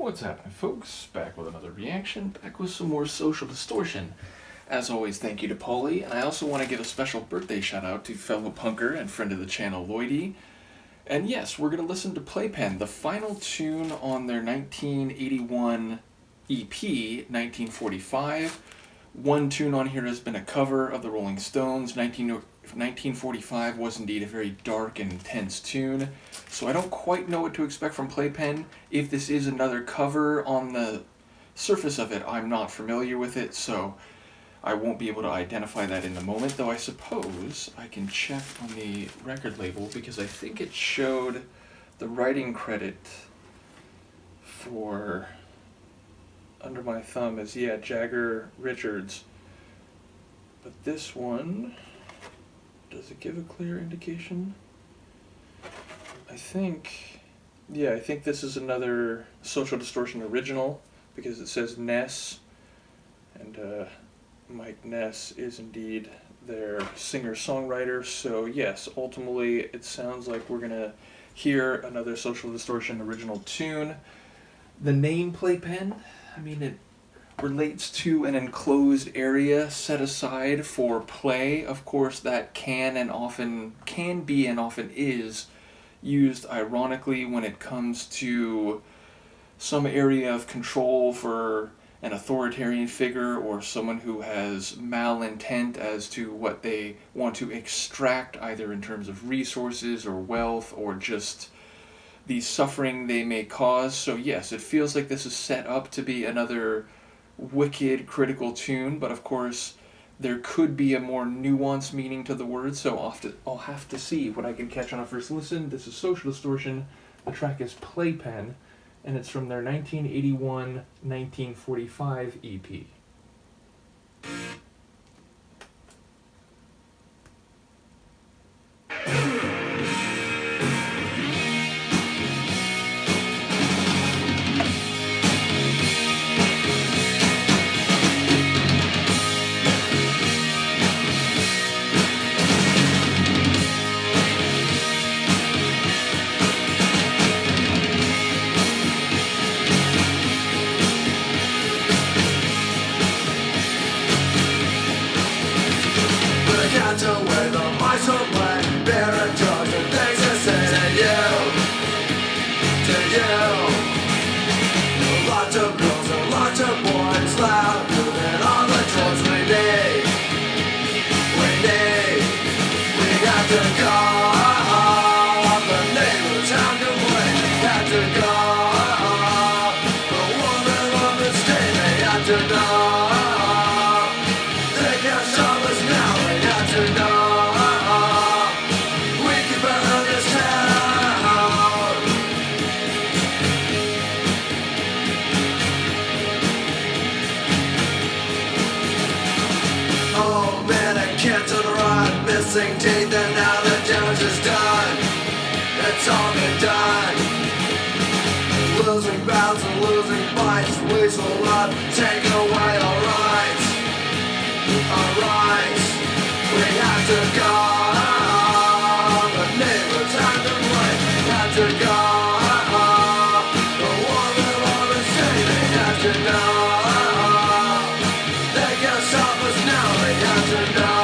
What's happening, folks? Back with another reaction, back with some more Social Distortion. As always, thank you to Paulie, and I also want to give a special birthday shout out to fellow punker and friend of the channel, Lloydie. And yes, we're going to listen to Playpen, the final tune on their 1981 EP, 1945. One tune on here has been a cover of the Rolling Stones. 1945 was indeed a very dark and intense tune, so I don't quite know what to expect from Playpen. If this is another cover, on the surface of it, I'm not familiar with it, so I won't be able to identify that in the moment, though I suppose I can check on the record label, because I think it showed the writing credit for Under My Thumb as, Jagger Richards. But this one, does it give a clear indication? I think this is another Social Distortion original, because it says Ness, and Mike Ness is indeed their singer-songwriter, so yes, ultimately it sounds like we're gonna hear another Social Distortion original tune. The name Playpen, I mean, it relates to an enclosed area set aside for play. Of course, that can be and often is used ironically when it comes to some area of control for an authoritarian figure or someone who has malintent as to what they want to extract, either in terms of resources or wealth or just the suffering they may cause. So yes, it feels like this is set up to be another wicked, critical tune, but of course there could be a more nuanced meaning to the words, so I'll have to see what I can catch on a first listen. This is Social Distortion, the track is Playpen, and it's from their 1981-1945 EP. Where the mice are playing, beer and drugs and things to say to you. Lots of girls and lots of boys, louder than all the drugs we need. We got to go. The neighbors have to wait, got to go. The woman on the street, they got to know. They can't stop us now, we got to know. Missing teeth and now the damage is done. It's all been done. Losing battles and losing fights, we will not take away our rights. Our rights. We have to go. The neighbors have to wait. Have to go. The woman on the street, they have to know. They can't stop us now. They have to know.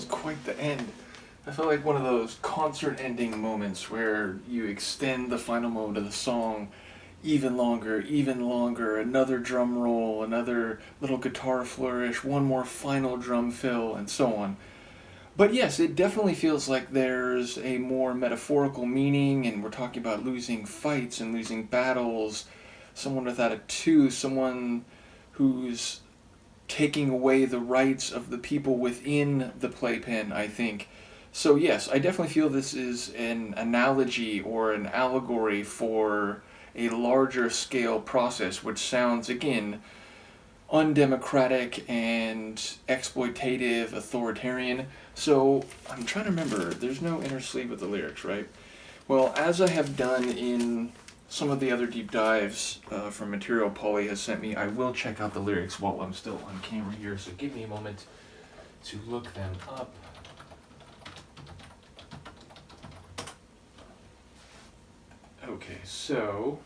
was quite the end. I felt like one of those concert ending moments where you extend the final moment of the song even longer, another drum roll, another little guitar flourish, one more final drum fill, and so on. But yes, it definitely feels like there's a more metaphorical meaning, and we're talking about losing fights and losing battles, someone without a tooth, someone who's taking away the rights of the people within the playpen, I think. So yes, I definitely feel this is an analogy or an allegory for a larger scale process, which sounds, again, undemocratic and exploitative, authoritarian. So I'm trying to remember, there's no inner sleeve with the lyrics, right? Well, as I have done in some of the other deep dives from material Paulie has sent me, I will check out the lyrics while I'm still on camera here, so give me a moment to look them up. Okay, so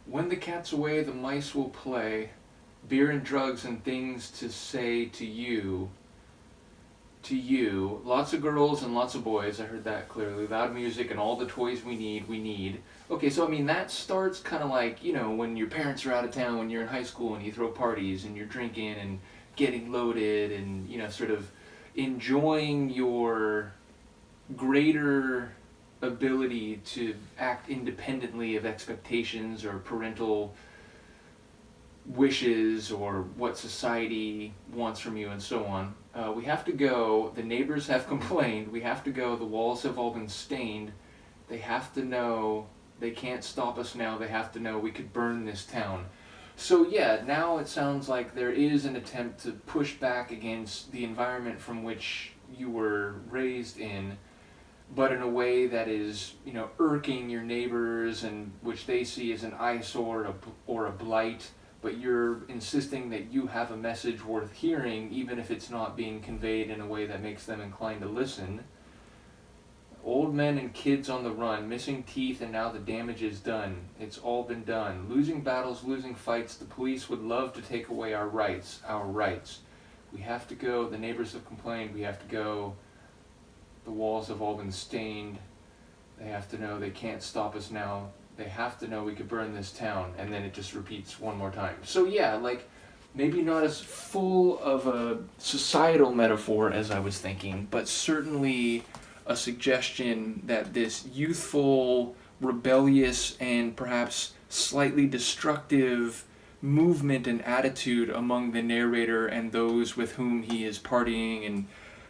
when the cat's away, the mice will play, beer and drugs and things to say to you, lots of girls and lots of boys, I heard that clearly, loud music and all the toys we need. Okay, so I mean, that starts kind of like, you know, when your parents are out of town, when you're in high school and you throw parties and you're drinking and getting loaded and, you know, sort of enjoying your greater ability to act independently of expectations or parental wishes or what society wants from you and so on. We have to go, the neighbors have complained, we have to go, the walls have all been stained, they have to know, they can't stop us now, they have to know we could burn this town. So yeah, now it sounds like there is an attempt to push back against the environment from which you were raised in, but in a way that is, you know, irking your neighbors and which they see as an eyesore or a blight, but you're insisting that you have a message worth hearing, even if it's not being conveyed in a way that makes them inclined to listen. Old men and kids on the run, missing teeth, and now the damage is done. It's all been done. Losing battles, losing fights, the police would love to take away our rights, We have to go, the neighbors have complained, we have to go. The walls have all been stained. They have to know they can't stop us now. They have to know we could burn this town. And then it just repeats one more time. So yeah, like, maybe not as full of a societal metaphor as I was thinking, but certainly a suggestion that this youthful, rebellious, and perhaps slightly destructive movement and attitude among the narrator and those with whom he is partying and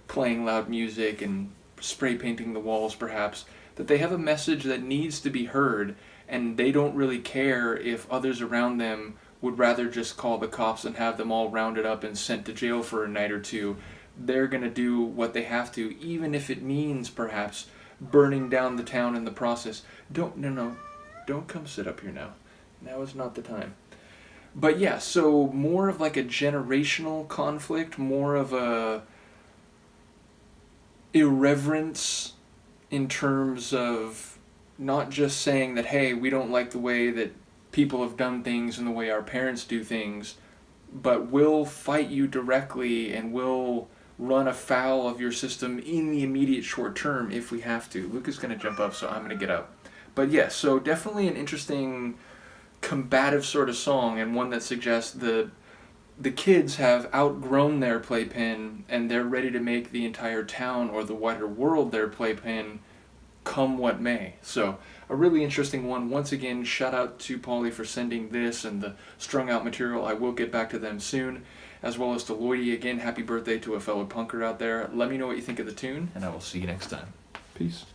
playing loud music and spray painting the walls perhaps, that they have a message that needs to be heard, and they don't really care if others around them would rather just call the cops and have them all rounded up and sent to jail for a night or two. They're going to do what they have to, even if it means perhaps burning down the town in the process. Don't come sit up here now. Now is not the time. But yeah, so more of like a generational conflict, more of a irreverence in terms of not just saying that, hey, we don't like the way that people have done things and the way our parents do things, but we'll fight you directly and we'll run afoul of your system in the immediate short term if we have to. Luke is going to jump up, so I'm going to get up. But yeah, so definitely an interesting combative sort of song, and one that suggests the kids have outgrown their playpen and they're ready to make the entire town or the wider world their playpen, come what may. So a really interesting one. Once again, shout out to Paulie for sending this and the strung out material. I will get back to them soon, as well as to Lloydie. Again, happy birthday to a fellow punker out there. Let me know what you think of the tune, and I will see you next time. Peace.